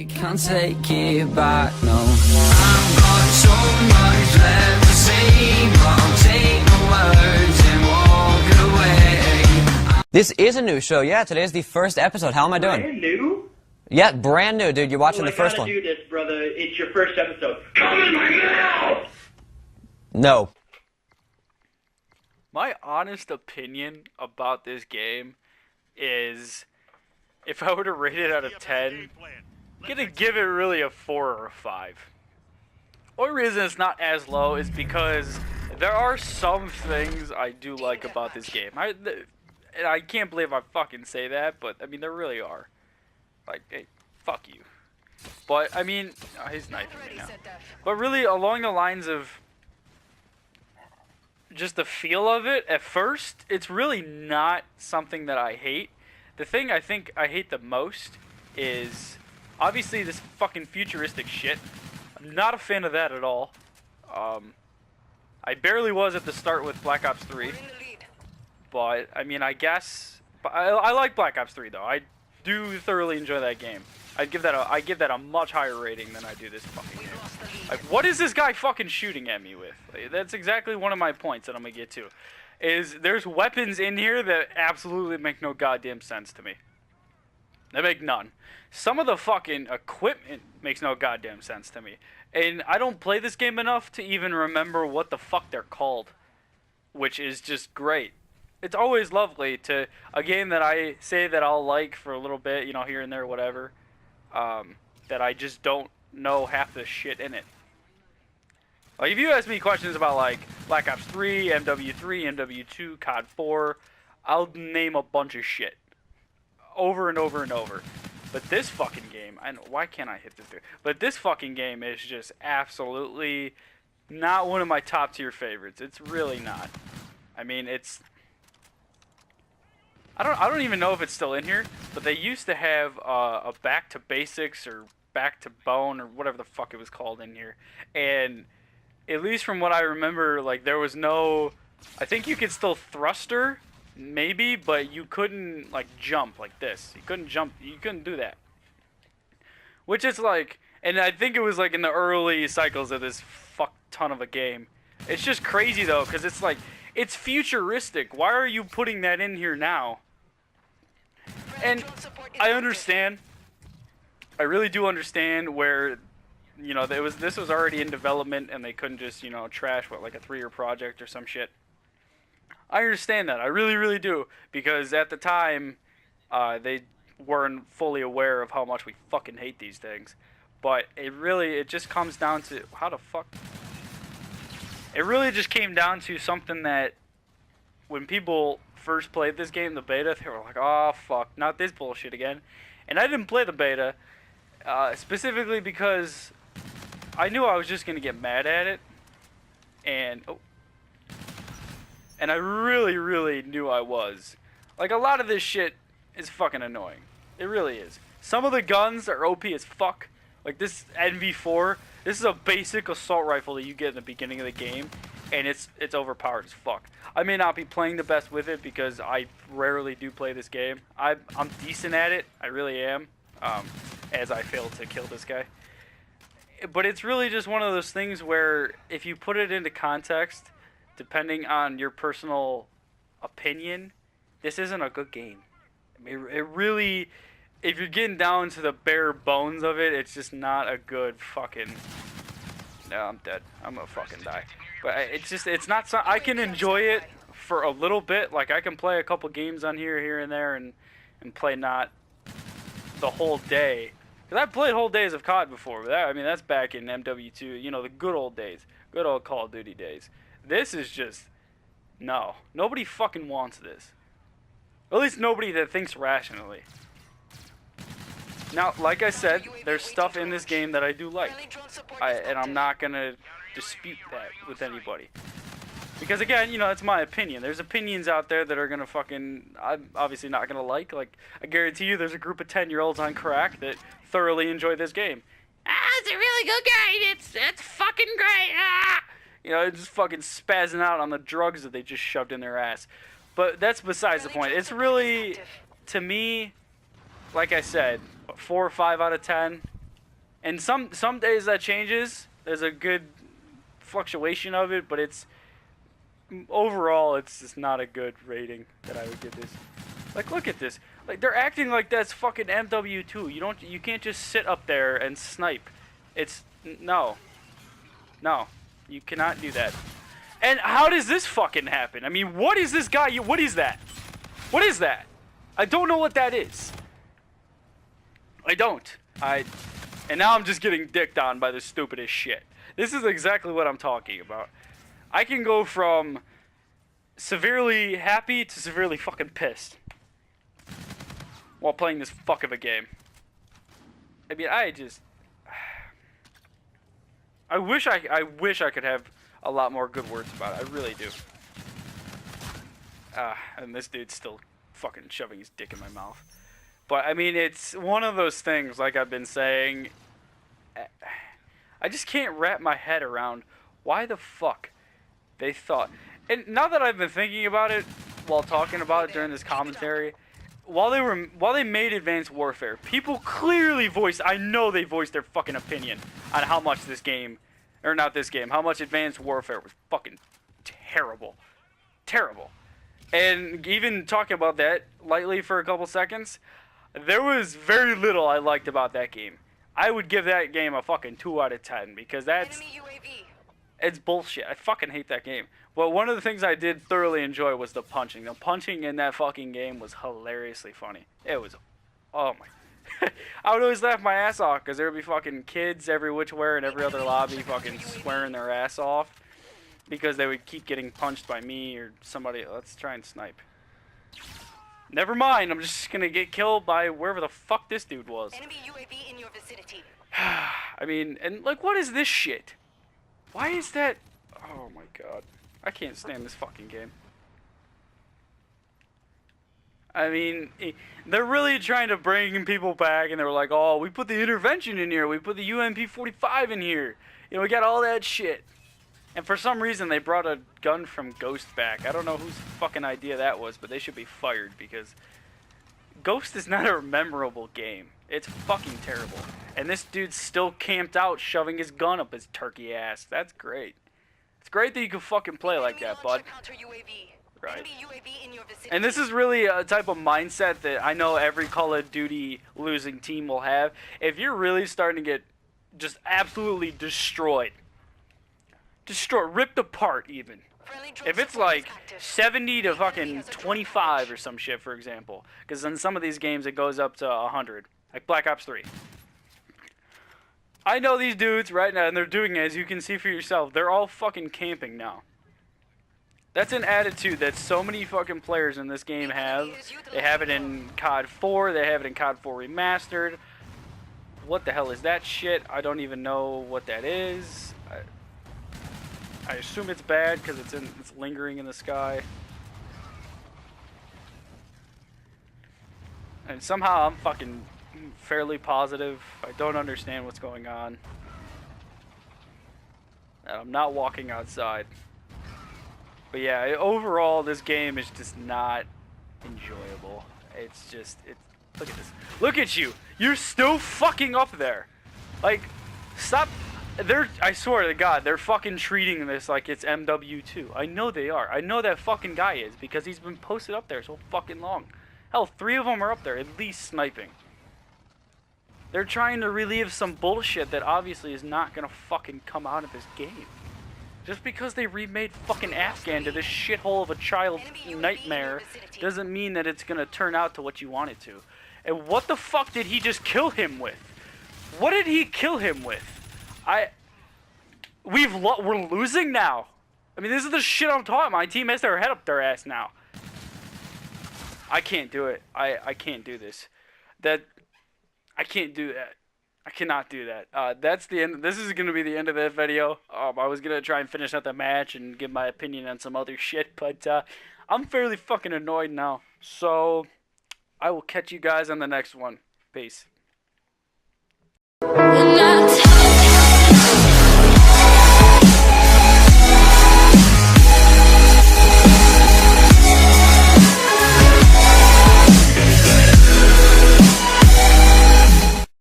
You can't take it back, no. I've got so much left to say, but I'll take the words and walk away. This is a new show, yeah. Today is the first episode. How am I doing? Brand new? Yeah, brand new, dude. You're watching the first one. I gotta do this, brother. It's your first episode. Come in my mouth! No. My honest opinion about this game is, if I were to rate it out of 10, I'm gonna give it really a 4 or a 5. Only reason it's not as low is because there are some things I do like about this game. And I can't believe I fucking say that, but I mean there really are. Like, hey, fuck you. But I mean, oh, he's knifing me now. But really, along the lines of just the feel of it, at first, it's really not something that I hate. The thing I think I hate the most is obviously this fucking futuristic shit. I'm not a fan of that at all. I barely was at the start with Black Ops 3. But, I mean, I guess... I like Black Ops 3, though. I do thoroughly enjoy that game. I give that a much higher rating than I do this fucking game. Like, what is this guy fucking shooting at me with? Like, that's exactly one of my points that I'm gonna get to. Is there's weapons in here that absolutely make no goddamn sense to me. They make none. Some of the fucking equipment makes no goddamn sense to me. And I don't play this game enough to even remember what the fuck they're called. Which is just great. It's always lovely to, a game that I say that I'll like for a little bit, you know, here and there, whatever, that I just don't know half the shit in it. Like, if you ask me questions about, like, Black Ops 3, MW3, MW2, COD 4, I'll name a bunch of shit. Over and over and over. But this fucking game, I know, why can't I hit this dude? But this fucking game is just absolutely not one of my top tier favorites. It's really not. I mean, it's... I don't even know if it's still in here, but they used to have a Back to Basics or Back to Bone or whatever the fuck it was called in here. And at least from what I remember, like, there was no... I think you could still thruster, maybe, but you couldn't, like, jump like this. You couldn't jump. You couldn't do that. Which is like... And I think it was, like, in the early cycles of this fuck ton of a game. It's just crazy, though, because it's like... It's futuristic. Why are you putting that in here now? And I understand. I really do understand where, you know, this was already in development and they couldn't just, you know, trash, what, like a 3-year project or some shit. I understand that. I really, really do. Because at the time, they weren't fully aware of how much we fucking hate these things. But it just comes down to, how the fuck? It really just came down to something that when people first played this game, the beta, they were like, oh fuck, not this bullshit again. And I didn't play the beta, specifically because I knew I was just going to get mad at it. And I really, really knew I was. Like, a lot of this shit is fucking annoying. It really is. Some of the guns are OP as fuck. Like this NV4, this is a basic assault rifle that you get in the beginning of the game, and it's overpowered as fuck. I may not be playing the best with it because I rarely do play this game. I'm decent at it, I really am, as I failed to kill this guy. But it's really just one of those things where if you put it into context, depending on your personal opinion, this isn't a good game. I mean, it really... If you're getting down to the bare bones of it, it's just not a good fucking... No, I'm dead. I'm gonna fucking die. But it's not so... I can enjoy it for a little bit. Like, I can play a couple games on here and there, and play not the whole day. Because I've played whole days of COD before. But I mean, that's back in MW2, you know, the good old days. Good old Call of Duty days. This is just... No. Nobody fucking wants this. At least nobody that thinks rationally. Now, like I said, there's stuff in this game that I do like, and I'm not going to dispute that with anybody. Because again, you know, it's my opinion. There's opinions out there that are going to fucking, I'm obviously not going to like. Like, I guarantee you there's a group of 10-year-olds on crack that thoroughly enjoy this game. It's a really good game. It's fucking great. You know, just fucking spazzing out on the drugs that they just shoved in their ass. But that's besides the point. It's really, to me, like I said, 4 or 5 out of 10. And some days that changes. There's a good fluctuation of it, but it's overall it's just not a good rating that I would give this. Like, look at this. Like, they're acting like that's fucking MW2. You can't just sit up there and snipe. It's no, you cannot do that. And how does this fucking happen? I mean, what is this guy? What is that? What is that? I don't know what that is. I don't. And now I'm just getting dicked on by the stupidest shit. This is exactly what I'm talking about. I can go from severely happy to severely fucking pissed while playing this fuck of a game. I mean, I wish I could have a lot more good words about it. I really do. And this dude's still fucking shoving his dick in my mouth. But, I mean, it's one of those things, like I've been saying, I just can't wrap my head around why the fuck they thought. And now that I've been thinking about it while talking about it during this commentary, while they made Advanced Warfare, people clearly voiced, I know they voiced their fucking opinion on how much this game, or not this game, how much Advanced Warfare was fucking terrible. Terrible. And even talking about that lightly for a couple seconds, there was very little I liked about that game. I would give that game a fucking 2 out of 10 because it's bullshit. I fucking hate that game. But one of the things I did thoroughly enjoy was the punching. The punching in that fucking game was hilariously funny. It was, oh my. I would always laugh my ass off because there would be fucking kids every which way in every other lobby fucking swearing their ass off because they would keep getting punched by me or somebody. Let's try and snipe. Never mind, I'm just gonna get killed by wherever the fuck this dude was. Enemy UAV in your vicinity. I mean, and like, what is this shit? Why is that? Oh my god. I can't stand this fucking game. I mean, they're really trying to bring people back, and they were like, oh, we put the intervention in here, we put the UMP-45 in here. You know, we got all that shit. And for some reason, they brought a gun from Ghost back. I don't know whose fucking idea that was, but they should be fired because Ghost is not a memorable game. It's fucking terrible. And this dude's still camped out, shoving his gun up his turkey ass. That's great. It's great that you can fucking play like that, bud. Right. And this is really a type of mindset that I know every Call of Duty losing team will have. If you're really starting to get just absolutely destroyed, ripped apart even. If it's like 70 to fucking 25 or some shit, for example, because in some of these games it goes up to 100, like Black Ops 3. I know these dudes right now, and they're doing it, as you can see for yourself. They're all fucking camping now. That's an attitude that so many fucking players in this game have. They have it in COD 4, they have it in COD 4 Remastered. What the hell is that shit? I don't even know what that is. I assume it's bad because it's lingering in the sky. And somehow I'm fucking fairly positive. I don't understand what's going on. And I'm not walking outside. But yeah, overall this game is just not enjoyable. It's look at this. Look at you. You're still fucking up there. Like, stop. I swear to God, they're fucking treating this like it's MW2. I know they are. I know that fucking guy is because he's been posted up there so fucking long. Hell, 3 of them are up there, at least sniping. They're trying to relive some bullshit that obviously is not gonna fucking come out of this game. Just because they remade fucking Afghan to this shithole of a child nightmare doesn't mean that it's gonna turn out to what you want it to. And what the fuck did he just kill him with? What did he kill him with? We're losing now. I mean, this is the shit I'm talking about. My team has their head up their ass now. I can't do it. I can't do this. I can't do that. I cannot do that. That's the end. This is going to be the end of that video. I was going to try and finish out the match and give my opinion on some other shit, but I'm fairly fucking annoyed now. So I will catch you guys on the next one. Peace.